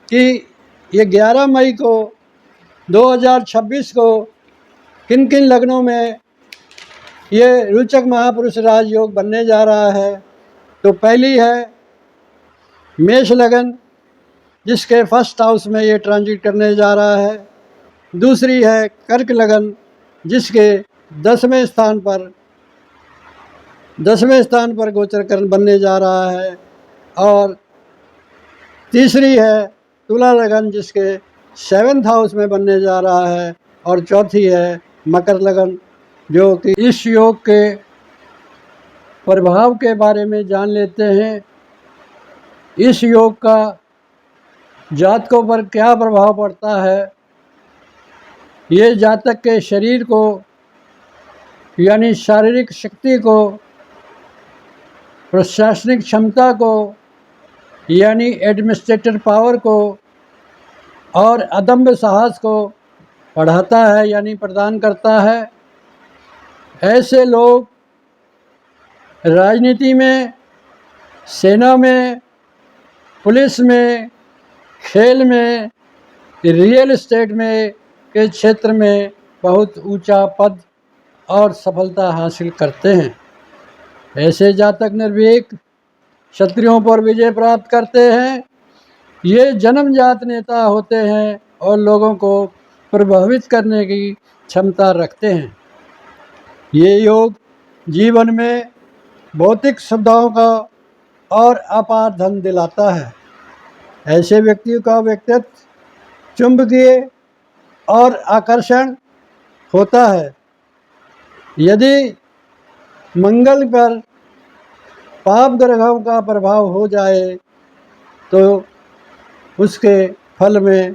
कि ये 11 मई को 2026 को किन किन लग्नों में ये रोचक महापुरुष राजयोग बनने जा रहा है। तो पहली है मेष लगन, जिसके फर्स्ट हाउस में ये ट्रांजिट करने जा रहा है। दूसरी है कर्क लगन, जिसके 10वें स्थान पर गोचरकरण बनने जा रहा है। और तीसरी है तुला लगन, जिसके 7th हाउस में बनने जा रहा है। और चौथी है मकर लगन, जो कि इस योग के प्रभाव के बारे में जान लेते हैं। इस योग का जातकों पर क्या प्रभाव पड़ता है, ये जातक के शरीर को यानी शारीरिक शक्ति को, प्रशासनिक क्षमता को यानी एडमिनिस्ट्रेटर पावर को और अदम्य साहस को बढ़ाता है यानी प्रदान करता है। ऐसे लोग राजनीति में, सेना में, पुलिस में, खेल में, रियल एस्टेट में के क्षेत्र में बहुत ऊंचा पद और सफलता हासिल करते हैं। ऐसे जातक निर्भीक शत्रुओं पर विजय प्राप्त करते हैं। ये जन्मजात नेता होते हैं और लोगों को प्रभावित करने की क्षमता रखते हैं। ये योग जीवन में भौतिक सुविधाओं का और अपार धन दिलाता है। ऐसे व्यक्तियों का व्यक्तित्व चुंबकीय और आकर्षण होता है। यदि मंगल पर पाप ग्रहों का प्रभाव हो जाए तो उसके फल में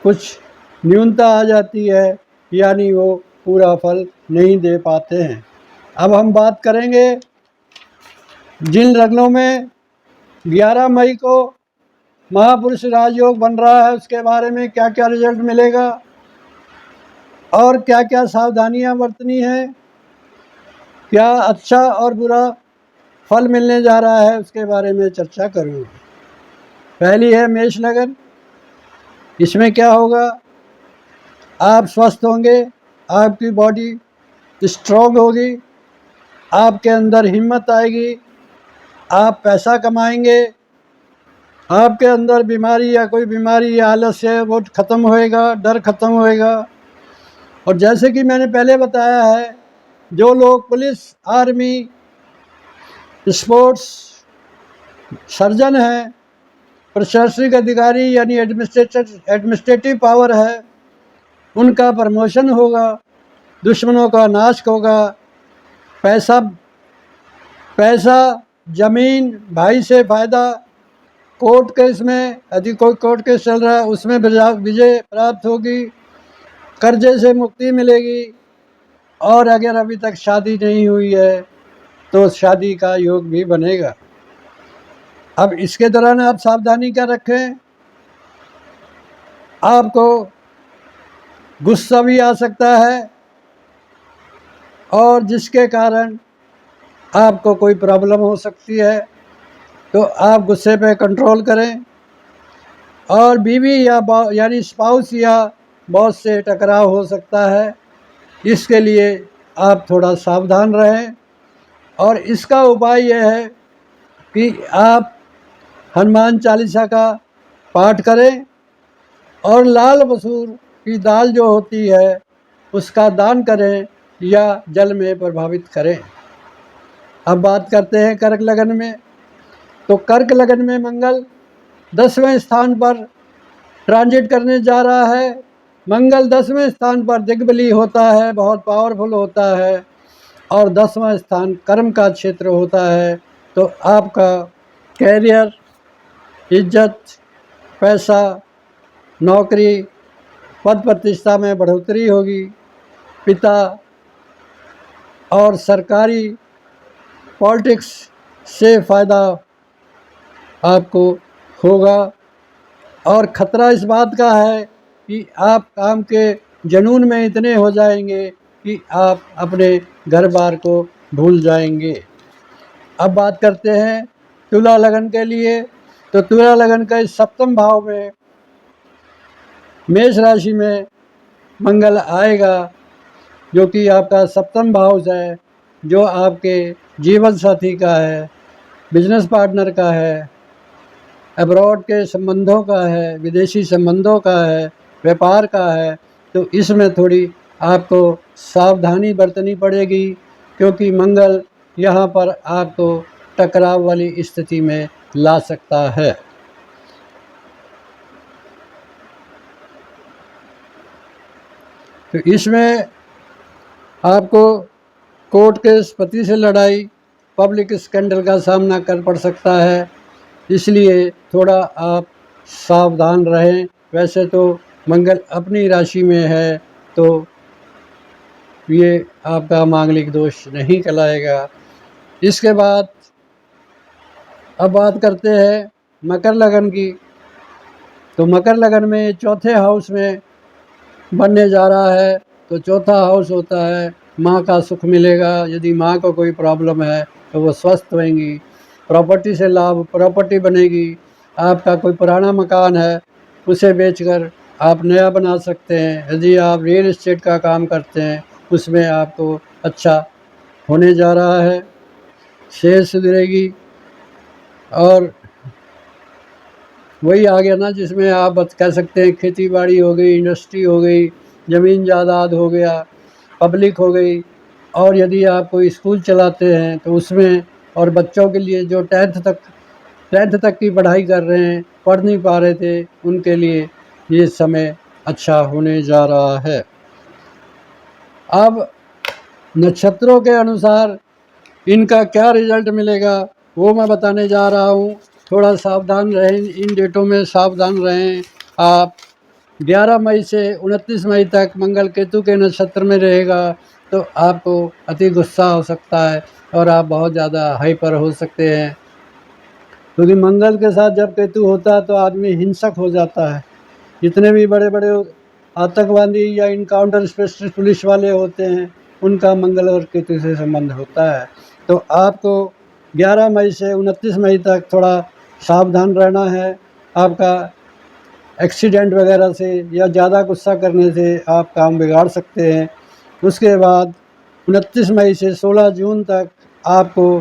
कुछ न्यूनता आ जाती है, यानी वो पूरा फल नहीं दे पाते हैं। अब हम बात करेंगे जिन लग्नों में 11 मई को महापुरुष राजयोग बन रहा है उसके बारे में क्या क्या रिजल्ट मिलेगा और क्या क्या सावधानियां बरतनी है, क्या अच्छा और बुरा फल मिलने जा रहा है, उसके बारे में चर्चा करूँगा। पहली है मेष लगन। इसमें क्या होगा, आप स्वस्थ होंगे, आपकी बॉडी स्ट्रॉन्ग होगी, आपके अंदर हिम्मत आएगी, आप पैसा कमाएंगे, आपके अंदर बीमारी या कोई बीमारी या आलस्य है वो ख़त्म होएगा, डर ख़त्म होएगा। और जैसे कि मैंने पहले बताया है, जो लोग पुलिस, आर्मी, स्पोर्ट्स, सर्जन हैं, प्रशासनिक अधिकारी यानी एडमिनिस्ट्रेटिव पावर है, उनका प्रमोशन होगा, दुश्मनों का नाश होगा, पैसा, ज़मीन, भाई से फ़ायदा, कोर्ट केस में यदि कोई कोर्ट केस चल रहा है उसमें विजय प्राप्त होगी, कर्जे से मुक्ति मिलेगी। और अगर अभी तक शादी नहीं हुई है तो शादी का योग भी बनेगा। अब इसके दौरान आप सावधानी क्या रखें, आपको गुस्सा भी आ सकता है और जिसके कारण आपको कोई प्रॉब्लम हो सकती है, तो आप गुस्से पे कंट्रोल करें। और बीवी यानी स्पाउस या बॉस से टकराव हो सकता है, इसके लिए आप थोड़ा सावधान रहें। और इसका उपाय यह है कि आप हनुमान चालीसा का पाठ करें और लाल मसूर की दाल जो होती है उसका दान करें या जल में प्रभावित करें। अब बात करते हैं कर्क लगन में। तो कर्क लगन में मंगल 10वें स्थान पर ट्रांजिट करने जा रहा है। मंगल 10वें स्थान पर दिग्बली होता है, बहुत पावरफुल होता है और 10वां स्थान कर्म का क्षेत्र होता है। तो आपका कैरियर, इज्जत, पैसा, नौकरी, पद प्रतिष्ठा में बढ़ोतरी होगी। पिता और सरकारी पॉलिटिक्स से फ़ायदा आपको होगा। और ख़तरा इस बात का है कि आप काम के जुनून में इतने हो जाएंगे कि आप अपने घर बार को भूल जाएंगे। अब बात करते हैं तुला लगन के लिए। तो तुला लगन का इस 7वें भाव में मेष राशि में मंगल आएगा, जो कि आपका सप्तम भाव है, जो आपके जीवन साथी का है, बिजनेस पार्टनर का है, अब्रॉड के संबंधों का है, विदेशी संबंधों का है, व्यापार का है। तो इसमें थोड़ी आपको सावधानी बरतनी पड़ेगी, क्योंकि मंगल यहाँ पर आपको टकराव वाली स्थिति में ला सकता है। तो इसमें आपको कोर्ट केस, पति से लड़ाई, पब्लिक स्कैंडल का सामना कर पड़ सकता है, इसलिए थोड़ा आप सावधान रहें। वैसे तो मंगल अपनी राशि में है, तो ये आपका मांगलिक दोष नहीं कहलाएगा। इसके बाद अब बात करते हैं मकर लगन की। तो मकर लगन में चौथे हाउस में बनने जा रहा है, तो चौथा हाउस होता है माँ का सुख मिलेगा। यदि माँ को कोई प्रॉब्लम है तो वो स्वस्थ होंगी, प्रॉपर्टी से लाभ, प्रॉपर्टी बनेगी। आपका कोई पुराना मकान है, उसे बेचकर आप नया बना सकते हैं। यदि आप रियल एस्टेट का काम करते हैं, उसमें आपको अच्छा होने जा रहा है, सेहत सुधरेगी। और वही आ गया ना, जिसमें आप कह सकते हैं खेती बाड़ी हो गई, इंडस्ट्री हो गई, ज़मीन जायदाद हो गया, पब्लिक हो गई। और यदि आप कोई स्कूल चलाते हैं तो उसमें, और बच्चों के लिए जो टेंथ तक की पढ़ाई कर रहे हैं, पढ़ नहीं पा रहे थे, उनके लिए ये समय अच्छा होने जा रहा है। अब नक्षत्रों के अनुसार इनका क्या रिजल्ट मिलेगा वो मैं बताने जा रहा हूँ। थोड़ा सावधान रहें, इन डेटों में सावधान रहें। आप 11 मई से 29 मई तक मंगल केतु के नक्षत्र में रहेगा, तो आपको अति गुस्सा हो सकता है और आप बहुत ज़्यादा हाइपर हो सकते हैं, क्योंकि मंगल के साथ जब केतु होता है तो आदमी हिंसक हो जाता है। जितने भी बड़े बड़े आतंकवादी या इनकाउंटर स्पेशलिस्ट पुलिस वाले होते हैं, उनका मंगल और केतु से संबंध होता है। तो आपको 11 मई से 29 मई तक थोड़ा सावधान रहना है। आपका एक्सीडेंट वगैरह से या ज़्यादा गुस्सा करने से आप काम बिगाड़ सकते हैं। उसके बाद 29 मई से 16 जून तक आपको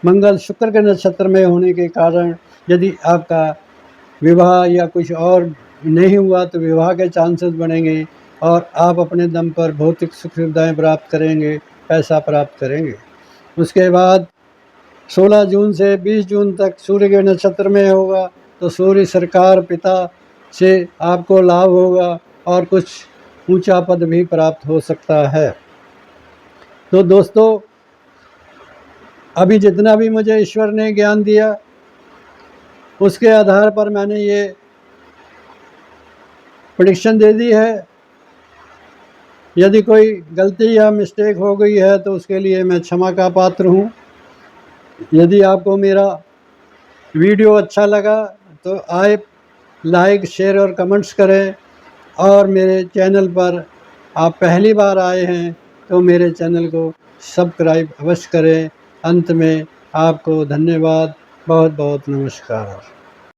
मंगल शुक्र के नक्षत्र में होने के कारण यदि आपका विवाह या कुछ और नहीं हुआ तो विवाह के चांसेस बनेंगे, और आप अपने दम पर भौतिक सुख सुविधाएँ प्राप्त करेंगे, पैसा प्राप्त करेंगे। उसके बाद 16 जून से 20 जून तक सूर्य के नक्षत्र में होगा, तो सूर्य सरकार पिता से आपको लाभ होगा और कुछ ऊंचा पद भी प्राप्त हो सकता है। तो दोस्तों, अभी जितना भी मुझे ईश्वर ने ज्ञान दिया, उसके आधार पर मैंने ये प्रेडिक्शन दे दी है। यदि कोई गलती या मिस्टेक हो गई है तो उसके लिए मैं क्षमा का पात्र हूँ। यदि आपको मेरा वीडियो अच्छा लगा तो आप लाइक, शेयर और कमेंट्स करें, और मेरे चैनल पर आप पहली बार आए हैं तो मेरे चैनल को सब्सक्राइब अवश्य करें। अंत में आपको धन्यवाद, बहुत बहुत नमस्कार।